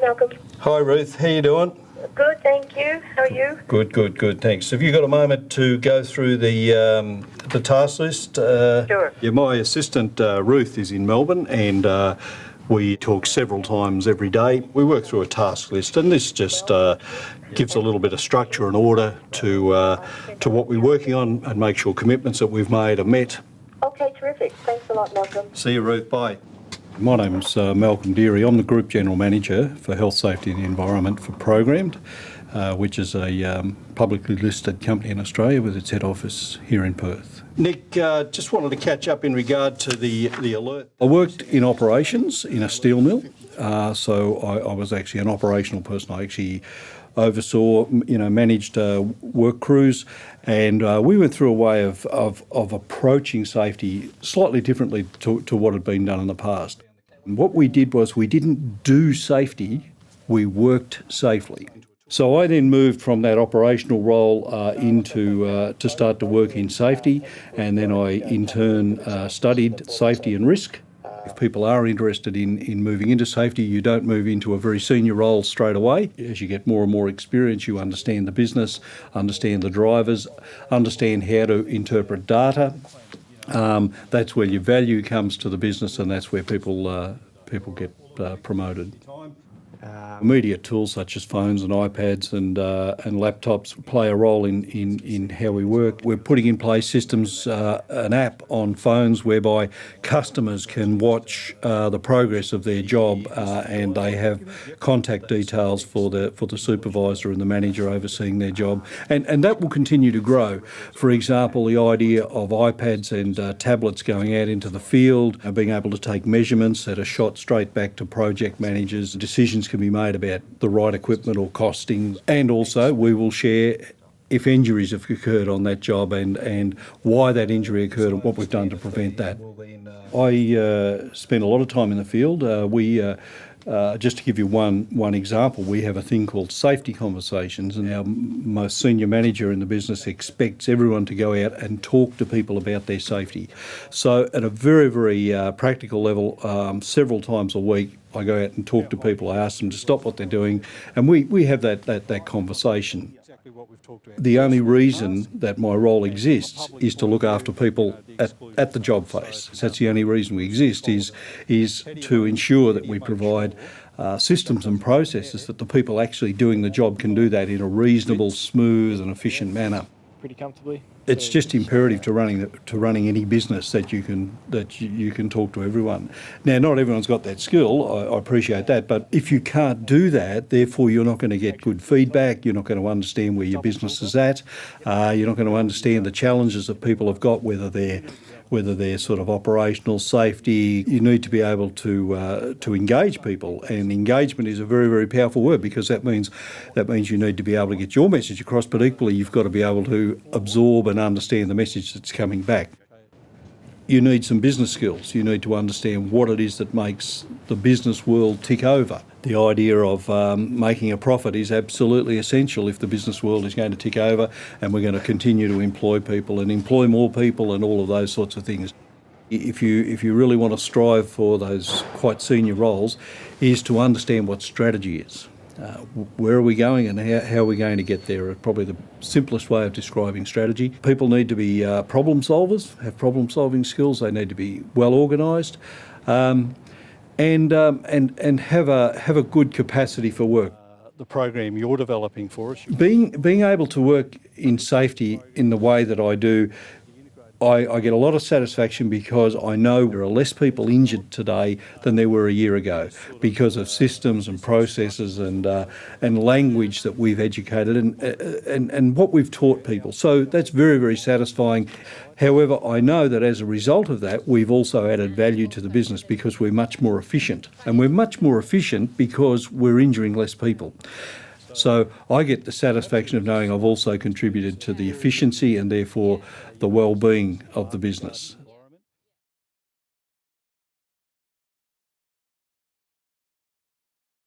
Malcolm. Hi Ruth, how you doing? Good, thank you. How are you? Good, thanks. Have you got a moment to go through the task list? Sure. Yeah, my assistant Ruth is in Melbourne, and we talk several times every day. We work through a task list, and this just gives a little bit of structure and order to what we're working on, and make sure commitments that we've made are met. Okay, terrific. Thanks a lot, Malcolm. See you, Ruth. Bye. My name's Malcolm Deary. I'm the Group General Manager for Health, Safety and the Environment for Programmed, which is a publicly listed company in Australia with its head office here in Perth. Nick, just wanted to catch up in regard to the alert. I worked in operations in a steel mill, so I was actually an operational person. I actually oversaw, managed work crews, and we went through a way of approaching safety slightly differently to what had been done in the past. What we did was we didn't do safety, we worked safely. So I then moved from that operational role into to start to work in safety, and then I in turn studied safety and risk. If people are interested in moving into safety, you don't move into a very senior role straight away. As you get more and more experience, you understand the business, understand the drivers, understand how to interpret data. That's where your value comes to the business, and that's where people get promoted. Immediate tools such as phones and iPads and laptops play a role in how we work. We're putting in place systems, an app on phones whereby customers can watch the progress of their job, and they have contact details for the supervisor and the manager overseeing their job, and that will continue to grow. For example, the idea of iPads and tablets going out into the field, being able to take measurements that are shot straight back to project managers. Decisions can be made about the right equipment or costing, and also we will share if injuries have occurred on that job and why that injury occurred and what we've done to prevent that. I spend a lot of time in the field. Just to give you one example, we have a thing called safety conversations, and our most senior manager in the business expects everyone to go out and talk to people about their safety. So at a very, very practical level, several times a week, I go out and talk to people. I ask them to stop what they're doing, and we have that conversation. The only reason that my role exists is to look after people at the job face. That's the only reason we exist, is to ensure that we provide systems and processes that the people actually doing the job can do that in a reasonable, smooth and efficient manner. Pretty comfortably. It's just imperative to running any business that you can talk to everyone. Now, not everyone's got that skill. I appreciate that, but if you can't do that, therefore you're not going to get good feedback. You're not going to understand where your business is at. You're not going to understand the challenges that people have got, whether they're sort of operational, safety. You need to be able to engage people, and engagement is a very, very powerful word, because that means you need to be able to get your message across, but equally you've got to be able to absorb and understand the message that's coming back. You need some business skills. You need to understand what it is that makes the business world tick over. The idea of making a profit is absolutely essential if the business world is going to tick over, and we're going to continue to employ people and employ more people and all of those sorts of things. If you really want to strive for those quite senior roles, is to understand what strategy is. Where are we going and how are we going to get there? Probably the simplest way of describing strategy. People need to be problem solvers, have problem solving skills. They need to be well organised, and have a good capacity for work. The program you're developing for us, being able to work in safety in the way that I do, I get a lot of satisfaction, because I know there are less people injured today than there were a year ago, because of systems and processes and language that we've educated and what we've taught people. So that's very, very satisfying. However, I know that as a result of that, we've also added value to the business, because we're much more efficient. And we're much more efficient because we're injuring less people. So I get the satisfaction of knowing I've also contributed to the efficiency and therefore the well-being of the business.